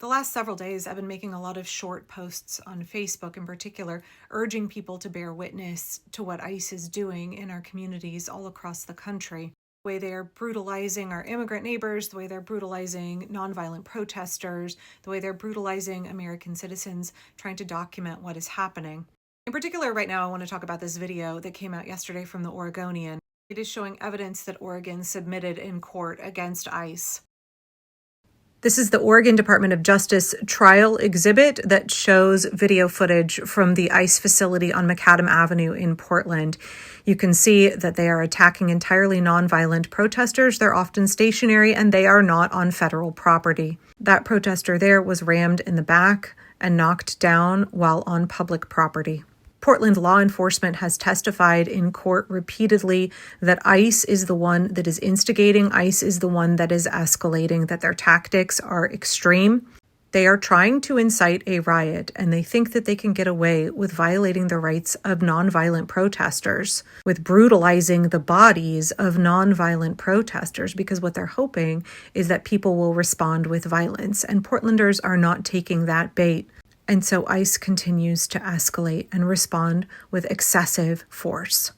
The last several days, I've been making a lot of short posts on Facebook in particular, urging people to bear witness to what ICE is doing in our communities all across the country. The way they are brutalizing our immigrant neighbors, the way they're brutalizing nonviolent protesters, the way they're brutalizing American citizens, trying to document what is happening. In particular, right now, I want to talk about this video that came out yesterday from the Oregonian. It is showing evidence that Oregon submitted in court against ICE. This is the Oregon Department of Justice trial exhibit that shows video footage from the ICE facility on Macadam Avenue in Portland. You can see that they are attacking entirely nonviolent protesters. They're often stationary and they are not on federal property. That protester there was rammed in the back and knocked down while on public property. Portland law enforcement has testified in court repeatedly that ICE is the one that is instigating, ICE is the one that is escalating, that their tactics are extreme. They are trying to incite a riot, and they think that they can get away with violating the rights of nonviolent protesters, with brutalizing the bodies of nonviolent protesters, because what they're hoping is that people will respond with violence, and Portlanders are not taking that bait. And so ICE continues to escalate and respond with excessive force.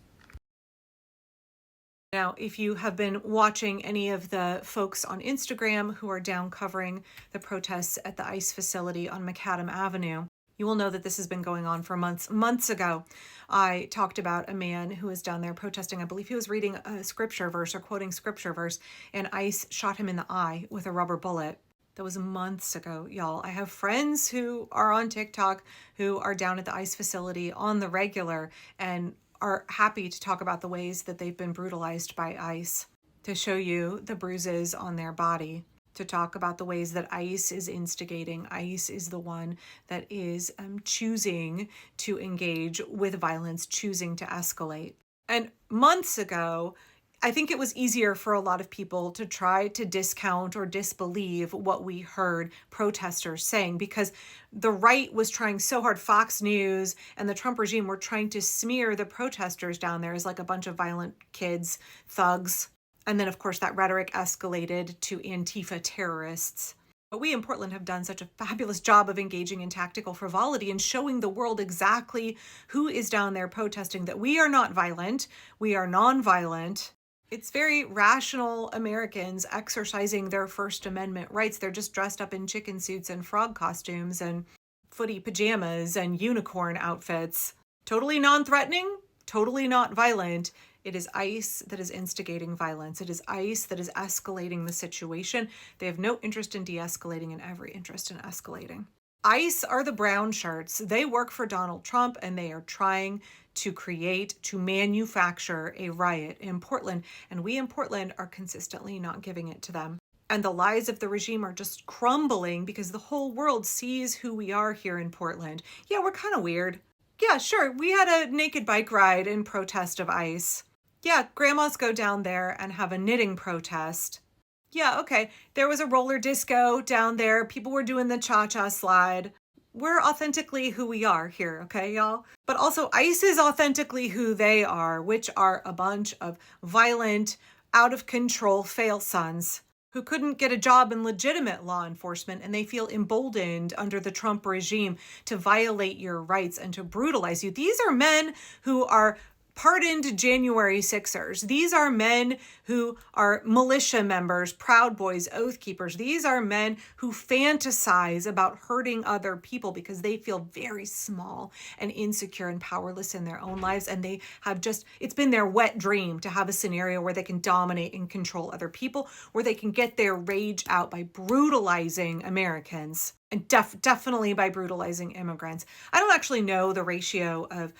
Now, if you have been watching any of the folks on Instagram who are down covering the protests at the ICE facility on Macadam Avenue, you will know that this has been going on for months. Months ago, I talked about a man who was down there protesting. I believe he was reading a scripture verse or quoting scripture verse, and ICE shot him in the eye with a rubber bullet. That was months ago, y'all. I have friends who are on TikTok who are down at the ICE facility on the regular and are happy to talk about the ways that they've been brutalized by ICE, to show you the bruises on their body, to talk about the ways that ICE is instigating. ICE is the one that is choosing to engage with violence, choosing to escalate. And months ago, I think it was easier for a lot of people to try to discount or disbelieve what we heard protesters saying, because the right was trying so hard. Fox News and the Trump regime were trying to smear the protesters down there as like a bunch of violent kids, thugs. And then, of course, that rhetoric escalated to Antifa terrorists. But we in Portland have done such a fabulous job of engaging in tactical frivolity and showing the world exactly who is down there protesting, that we are not violent, we are nonviolent. It's very rational Americans exercising their First Amendment rights. They're just dressed up in chicken suits and frog costumes and footy pajamas and unicorn outfits. Totally non-threatening, totally not violent. It is ICE that is instigating violence. It is ICE that is escalating the situation. They have no interest in de-escalating and every interest in escalating. ICE are the brown shirts. They work for Donald Trump, and they are trying to manufacture a riot in Portland. And we in Portland are consistently not giving it to them. And the lies of the regime are just crumbling because the whole world sees who we are here in Portland. Yeah, we're kind of weird. Yeah, sure. We had a naked bike ride in protest of ICE. Yeah, grandmas go down there and have a knitting protest. Yeah, okay. There was a roller disco down there. People were doing the cha-cha slide. We're authentically who we are here, okay, y'all? But also ICE is authentically who they are, which are a bunch of violent, out-of-control fail-sons who couldn't get a job in legitimate law enforcement, and they feel emboldened under the Trump regime to violate your rights and to brutalize you. These are men who are pardoned January 6ers. These are men who are militia members, Proud Boys, Oath Keepers. These are men who fantasize about hurting other people because they feel very small and insecure and powerless in their own lives. And they have it's been their wet dream to have a scenario where they can dominate and control other people, where they can get their rage out by brutalizing Americans and definitely by brutalizing immigrants. I don't actually know the ratio of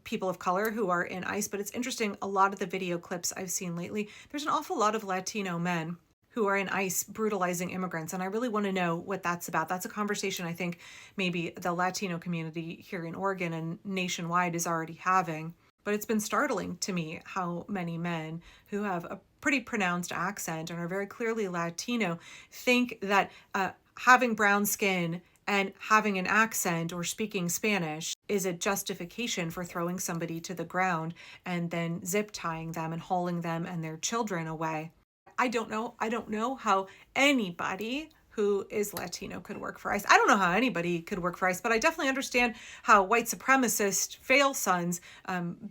people of color who are in ICE, but it's interesting. A lot of the video clips I've seen lately, there's an awful lot of Latino men who are in ICE brutalizing immigrants. And I really want to know what that's about. That's a conversation I think maybe the Latino community here in Oregon and nationwide is already having. But it's been startling to me how many men who have a pretty pronounced accent and are very clearly Latino think that having brown skin and having an accent or speaking Spanish is a justification for throwing somebody to the ground and then zip tying them and hauling them and their children away. I don't know how anybody who is Latino could work for ICE. I don't know how anybody could work for ICE, but I definitely understand how white supremacist fail sons,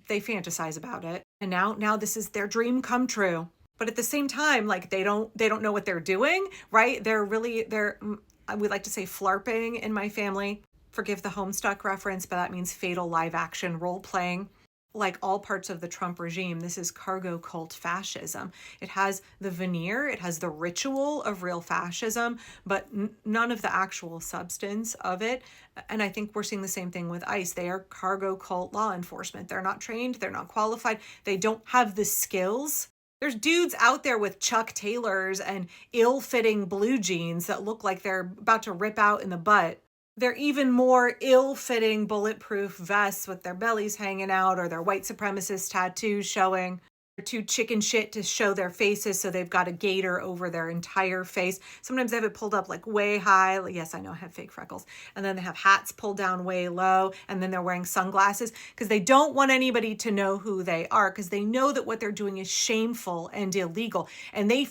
they fantasize about it. And now this is their dream come true. But at the same time, like they don't know what they're doing, right? We like to say flarping in my family. Forgive the Homestuck reference, but that means fatal live action role playing. Like all parts of the Trump regime, this is cargo cult fascism. It has the veneer, it has the ritual of real fascism, but none of the actual substance of it. And I think we're seeing the same thing with ICE. They are cargo cult law enforcement. They're not trained, they're not qualified, they don't have the skills. There's dudes out there with Chuck Taylors and ill-fitting blue jeans that look like they're about to rip out in the butt. They're even more ill-fitting bulletproof vests with their bellies hanging out or their white supremacist tattoos showing. They're too chicken shit to show their faces, so they've got a gaiter over their entire face. Sometimes they have it pulled up like way high. Yes, I know I have fake freckles. And then they have hats pulled down way low, and then they're wearing sunglasses because they don't want anybody to know who they are, because they know that what they're doing is shameful and illegal. And they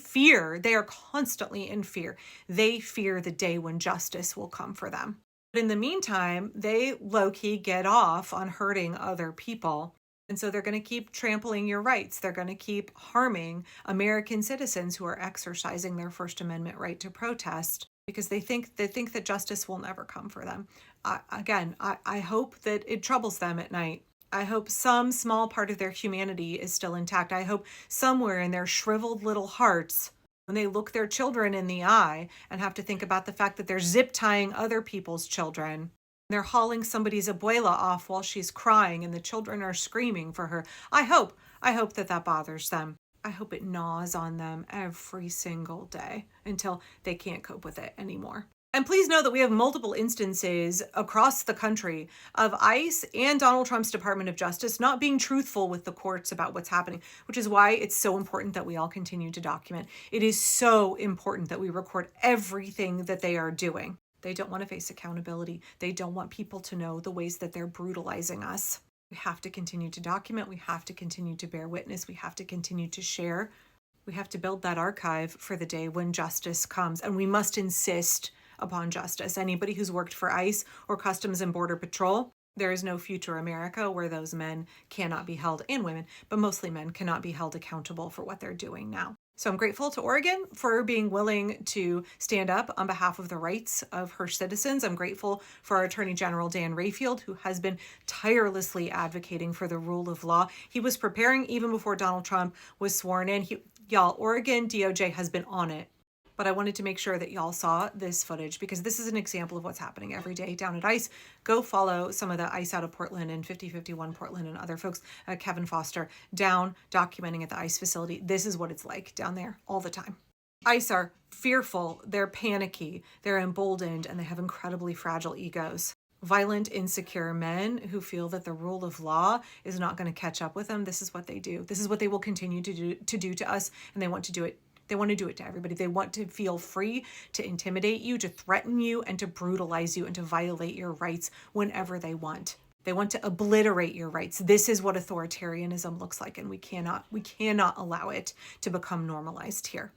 are constantly in fear. They fear the day when justice will come for them. But in the meantime, they low-key get off on hurting other people. And so they're going to keep trampling your rights. They're going to keep harming American citizens who are exercising their First Amendment right to protest because they think that justice will never come for them. I hope that it troubles them at night. I hope some small part of their humanity is still intact. I hope somewhere in their shriveled little hearts, when they look their children in the eye and have to think about the fact that they're zip tying other people's children, they're hauling somebody's abuela off while she's crying and the children are screaming for her. I hope that bothers them. I hope it gnaws on them every single day until they can't cope with it anymore. And please know that we have multiple instances across the country of ICE and Donald Trump's Department of Justice not being truthful with the courts about what's happening, which is why it's so important that we all continue to document. It is so important that we record everything that they are doing. They don't want to face accountability. They don't want people to know the ways that they're brutalizing us. We have to continue to document. We have to continue to bear witness. We have to continue to share. We have to build that archive for the day when justice comes. And we must insist upon justice. Anybody who's worked for ICE or Customs and Border Patrol, there is no future America where those men cannot be held, and women, but mostly men, cannot be held accountable for what they're doing now. So I'm grateful to Oregon for being willing to stand up on behalf of the rights of her citizens. I'm grateful for our Attorney General, Dan Rayfield, who has been tirelessly advocating for the rule of law. He was preparing even before Donald Trump was sworn in. Oregon DOJ has been on it. But I wanted to make sure that y'all saw this footage because this is an example of what's happening every day down at ICE. Go follow some of the ICE out of Portland and 5051 Portland and other folks, Kevin Foster, down documenting at the ICE facility. This is what it's like down there all the time. ICE are fearful, they're panicky, they're emboldened, and they have incredibly fragile egos. Violent, insecure men who feel that the rule of law is not going to catch up with them. This is what they do. This is what they will continue to do to us, and they want to do it. They want to do it to everybody. They want to feel free to intimidate you, to threaten you, and to brutalize you, and to violate your rights whenever they want. They want to obliterate your rights. This is what authoritarianism looks like, and we cannot allow it to become normalized here.